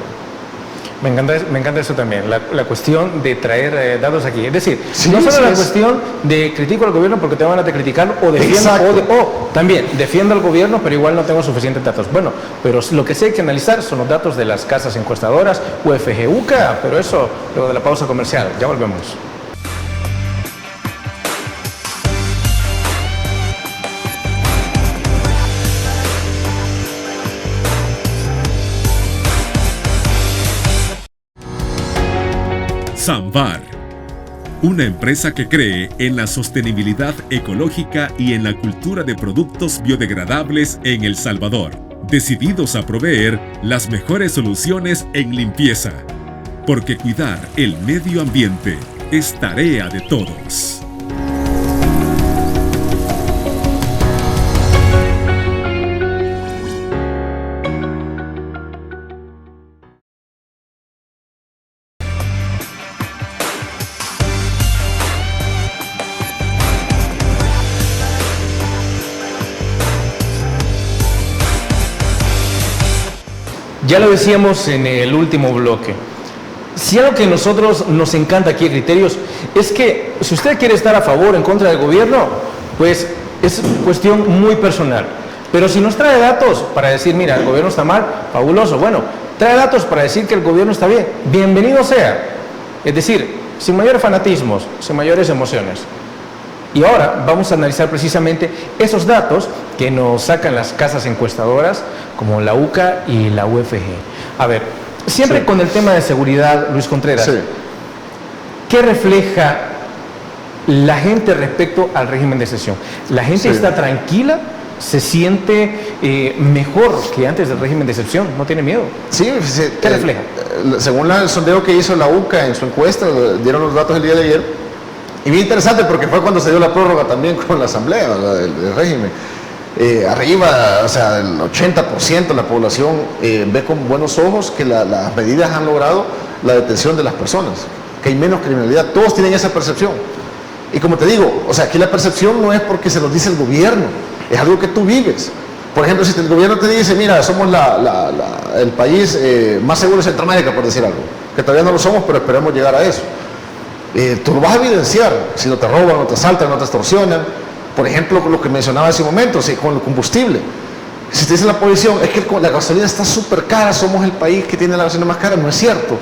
Me encanta eso también, la cuestión de traer datos aquí. Es decir, sí, no solo la cuestión de critico al gobierno porque tengo ganas de criticarlo, o defiendo, también defiendo al gobierno, pero igual no tengo suficientes datos. Bueno, pero lo que sí hay que analizar son los datos de las casas encuestadoras, UFG, UCA, pero eso luego de la pausa comercial. Ya volvemos. Samvar, una empresa que cree en la sostenibilidad ecológica y en la cultura de productos biodegradables en El Salvador, decididos a proveer las mejores soluciones en limpieza, porque cuidar el medio ambiente es tarea de todos. ya lo decíamos en el último bloque. Si algo que nosotros nos encanta aquí en Criterios es que si usted quiere estar a favor o en contra del gobierno, pues es cuestión muy personal. Pero si nos trae datos para decir, mira, el gobierno está mal, fabuloso. Bueno, trae datos para decir que el gobierno está bien, bienvenido sea. Es decir, sin mayores fanatismos, sin mayores emociones. Y ahora vamos a analizar precisamente esos datos que nos sacan las casas encuestadoras como la UCA y la UFG. A ver, siempre sí, con el tema de seguridad, Luis Contreras, sí, ¿qué refleja la gente respecto al régimen de excepción? ¿La gente está tranquila? ¿Se siente mejor que antes del régimen de excepción? ¿No tiene miedo? Sí, ¿qué refleja? Según el sondeo que hizo la UCA en su encuesta, dieron los datos el día de ayer. Y bien interesante porque fue cuando se dio la prórroga también con la asamblea del régimen. Arriba, o sea, el 80% de la población ve con buenos ojos que las medidas han logrado la detención de las personas, que hay menos criminalidad. Todos tienen esa percepción. Y como te digo, o sea, aquí la percepción no es porque se lo dice el gobierno, es algo que tú vives. Por ejemplo, si el gobierno te dice, mira, somos el país más seguro de Centroamérica, por decir algo, que todavía no lo somos, pero esperemos llegar a eso. Tú lo vas a evidenciar, si no te roban, no te asaltan, no te extorsionan. Por ejemplo, lo que mencionaba hace un momento, sí, con el combustible. Si te dice la oposición, es que la gasolina está súper cara, somos el país que tiene la gasolina más cara, no es cierto.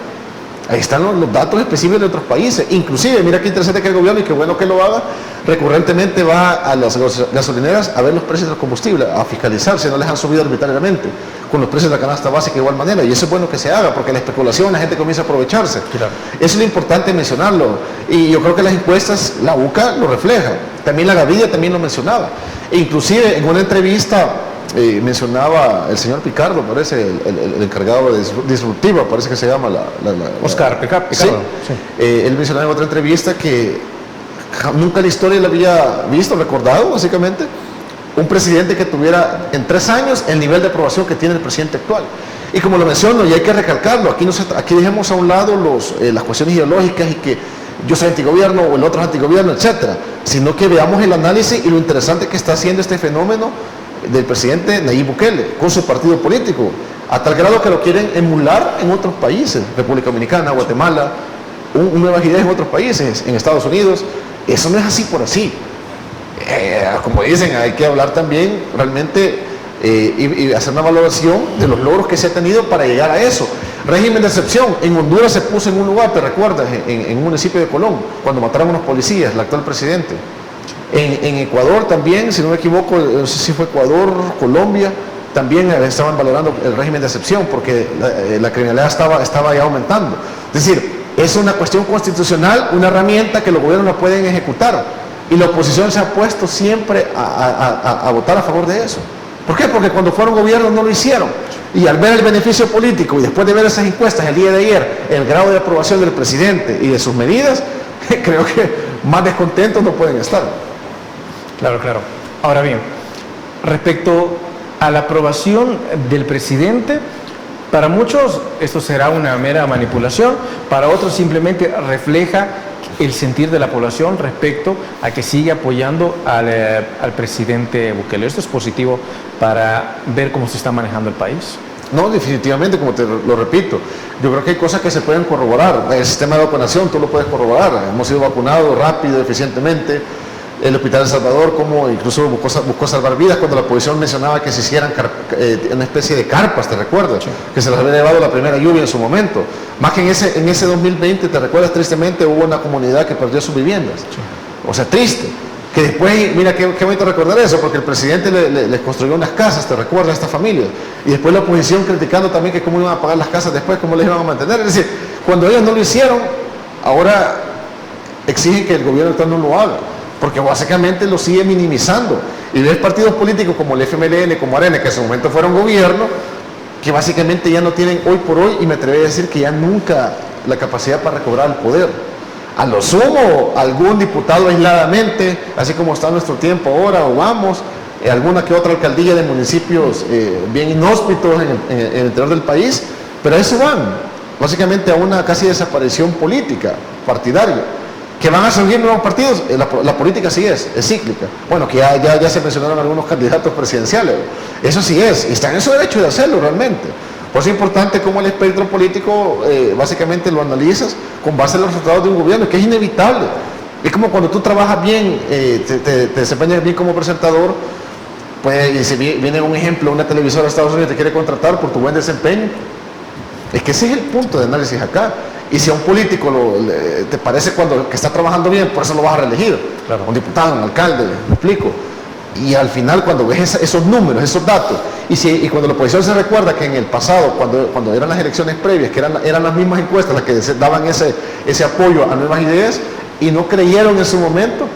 Ahí están los datos específicos de otros países. Inclusive, mira qué interesante que el gobierno, y qué bueno que lo haga, recurrentemente va a las gasolineras a ver los precios del combustible, a fiscalizar si no les han subido arbitrariamente, con los precios de la canasta básica de igual manera. Y eso es bueno que se haga, porque la especulación, la gente comienza a aprovecharse. Claro. Eso es lo importante mencionarlo. Y yo creo que las encuestas, la UCA lo refleja. También la Gavidia también lo mencionaba. E inclusive en una entrevista mencionaba el señor Picardo, parece, el encargado de Disruptiva, parece que se llama Oscar Picardo. Sí. Sí. Él mencionaba en otra entrevista que nunca en la historia le había visto, recordado básicamente, un presidente que tuviera en 3 años el nivel de aprobación que tiene el presidente actual. Y como lo menciono, y hay que recalcarlo, aquí dejemos a un lado las cuestiones ideológicas y que yo soy antigobierno o el otro es antigobierno, etcétera, sino que veamos el análisis y lo interesante que está haciendo este fenómeno del presidente Nayib Bukele con su partido político, a tal grado que lo quieren emular en otros países, República Dominicana, Guatemala, nuevas ideas en otros países, en Estados Unidos. Eso no es así por así. Como dicen, hay que hablar también realmente y hacer una valoración de los logros que se ha tenido para llegar a eso. Régimen de excepción, en Honduras se puso en un lugar, ¿te recuerdas? En un municipio de Colón, cuando mataron a unos policías, el actual presidente. En Ecuador también, si no me equivoco, no sé si fue Ecuador, Colombia, también estaban valorando el régimen de excepción porque la criminalidad estaba ya aumentando. Es decir, es una cuestión constitucional, una herramienta que los gobiernos no pueden ejecutar y la oposición se ha puesto siempre a votar a favor de eso. ¿Por qué? Porque cuando fueron gobierno no lo hicieron. Y al ver el beneficio político y después de ver esas encuestas el día de ayer, el grado de aprobación del presidente y de sus medidas, creo que más descontentos no pueden estar. Claro, claro. Ahora bien, respecto a la aprobación del presidente, para muchos esto será una mera manipulación, para otros simplemente refleja el sentir de la población respecto a que sigue apoyando al presidente Bukele. ¿Esto es positivo para ver cómo se está manejando el país? No, definitivamente, como te lo repito, yo creo que hay cosas que se pueden corroborar. El sistema de vacunación tú lo puedes corroborar. Hemos sido vacunados rápido, eficientemente. El Hospital de Salvador, como incluso buscó salvar vidas cuando la oposición mencionaba que se hicieran una especie de carpas, ¿te recuerdas? Sí. Que se las había llevado la primera lluvia en su momento. Más que en ese 2020, ¿te recuerdas? Tristemente hubo una comunidad que perdió sus viviendas. Sí. O sea, triste. Que después, mira qué bonito recordar eso, porque el presidente les construyó unas casas, ¿te recuerdas? A esta familia. Y después la oposición criticando también que cómo iban a pagar las casas después, cómo les iban a mantener. Es decir, cuando ellos no lo hicieron, ahora exigen que el gobierno actual no lo haga, porque básicamente lo sigue minimizando. Y ves partidos políticos como el FMLN, como Arena, que en su momento fueron gobierno, que básicamente ya no tienen hoy por hoy, y me atrevería a decir que ya nunca la capacidad para recobrar el poder. A lo sumo, algún diputado aisladamente, así como está nuestro tiempo ahora, o vamos, alguna que otra alcaldía de municipios bien inhóspitos en el interior del país, pero a eso van, básicamente a una casi desaparición política, partidaria. Que van a surgir nuevos partidos, la política sí es cíclica. Bueno, que ya se mencionaron algunos candidatos presidenciales, eso sí es, y están en su derecho de hacerlo realmente. Por eso es importante cómo el espectro político básicamente lo analizas con base en los resultados de un gobierno, que es inevitable. Es como cuando tú trabajas bien, te desempeñas bien como presentador, pues, y si viene un ejemplo, una televisora de Estados Unidos te quiere contratar por tu buen desempeño. Es que ese es el punto de análisis acá. Y si a un político te parece que está trabajando bien, por eso lo vas a reelegir. Claro. Un diputado, un alcalde, me explico. Y al final, cuando ves esos números, esos datos, y cuando la oposición se recuerda que en el pasado, cuando eran las elecciones previas, que eran las mismas encuestas las que daban ese apoyo a nuevas ideas, y no creyeron en su momento,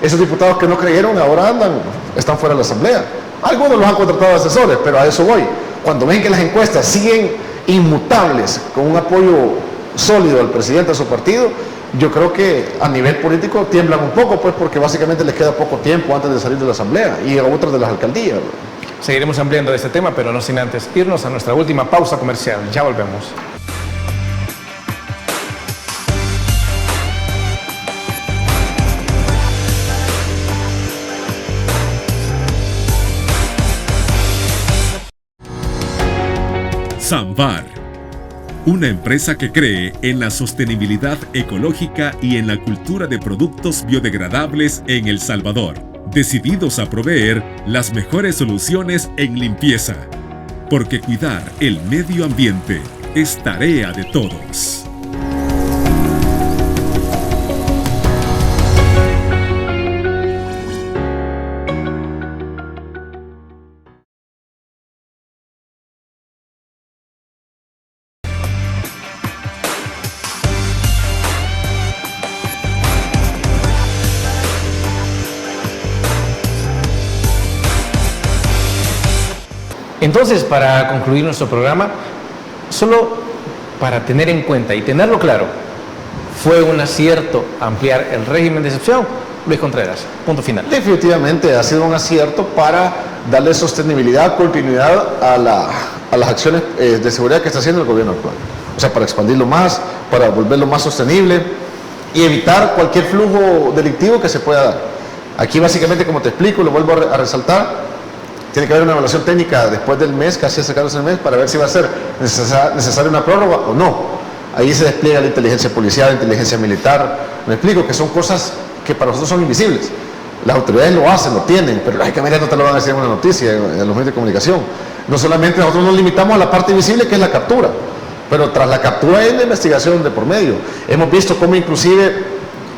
esos diputados que no creyeron ahora están fuera de la asamblea. Algunos los han contratado de asesores, pero a eso voy. Cuando ven que las encuestas siguen inmutables, con un apoyo sólido al presidente de su partido, yo creo que a nivel político tiemblan un poco, pues, porque básicamente les queda poco tiempo antes de salir de la asamblea y a otras de las alcaldías. Seguiremos ampliando este tema, pero no sin antes irnos a nuestra última pausa comercial. Ya volvemos. Samvar, una empresa que cree en la sostenibilidad ecológica y en la cultura de productos biodegradables en El Salvador, decididos a proveer las mejores soluciones en limpieza, porque cuidar el medio ambiente es tarea de todos. Entonces, para concluir nuestro programa, solo para tener en cuenta y tenerlo claro, ¿fue un acierto ampliar el régimen de excepción? Luis Contreras, punto final. Definitivamente ha sido un acierto para darle sostenibilidad, continuidad a las acciones de seguridad que está haciendo el gobierno actual. O sea, para expandirlo más, para volverlo más sostenible y evitar cualquier flujo delictivo que se pueda dar. Aquí básicamente, como te explico, lo vuelvo a resaltar, tiene que haber una evaluación técnica después del mes, casi acercándose al mes, para ver si va a ser necesaria una prórroga o no. Ahí se despliega la inteligencia policial, la inteligencia militar. Me explico que son cosas que para nosotros son invisibles. Las autoridades lo hacen, lo tienen, pero lógicamente no te lo van a decir en una noticia, en los medios de comunicación. No solamente nosotros nos limitamos a la parte visible, que es la captura, pero tras la captura hay una investigación de por medio. Hemos visto cómo inclusive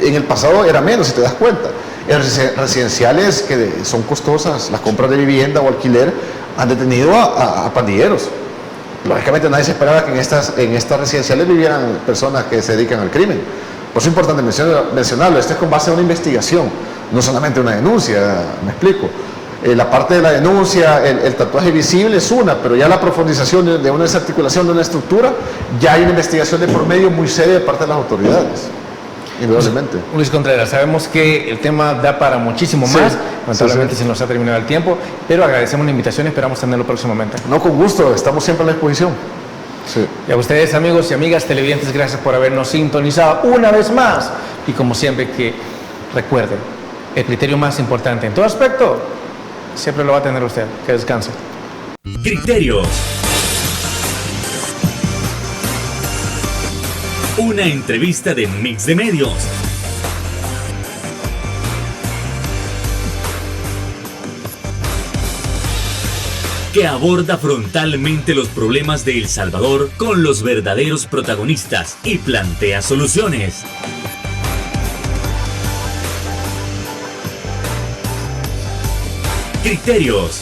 en el pasado era menos, si te das cuenta. En residenciales que son costosas, las compras de vivienda o alquiler, han detenido a pandilleros. Lógicamente nadie se esperaba que en estas residenciales vivieran personas que se dedican al crimen. Por eso es importante mencionarlo. Esto es con base a una investigación, no solamente una denuncia, me explico. La parte de la denuncia, el tatuaje visible es una, pero ya la profundización de una desarticulación de una estructura, ya hay una investigación de por medio muy seria de parte de las autoridades. Indudablemente. Luis Contreras, sabemos que el tema da para muchísimo más, lamentablemente se nos ha terminado el tiempo, pero agradecemos la invitación y esperamos tenerlo próximamente. No, con gusto, estamos siempre a la disposición. Sí. Y a ustedes, amigos y amigas televidentes, gracias por habernos sintonizado una vez más. Y como siempre, que recuerden, el criterio más importante en todo aspecto, siempre lo va a tener usted. Que descanse. Criterios. Una entrevista de Mix de Medios. Que aborda frontalmente los problemas de El Salvador con los verdaderos protagonistas y plantea soluciones. Criterios.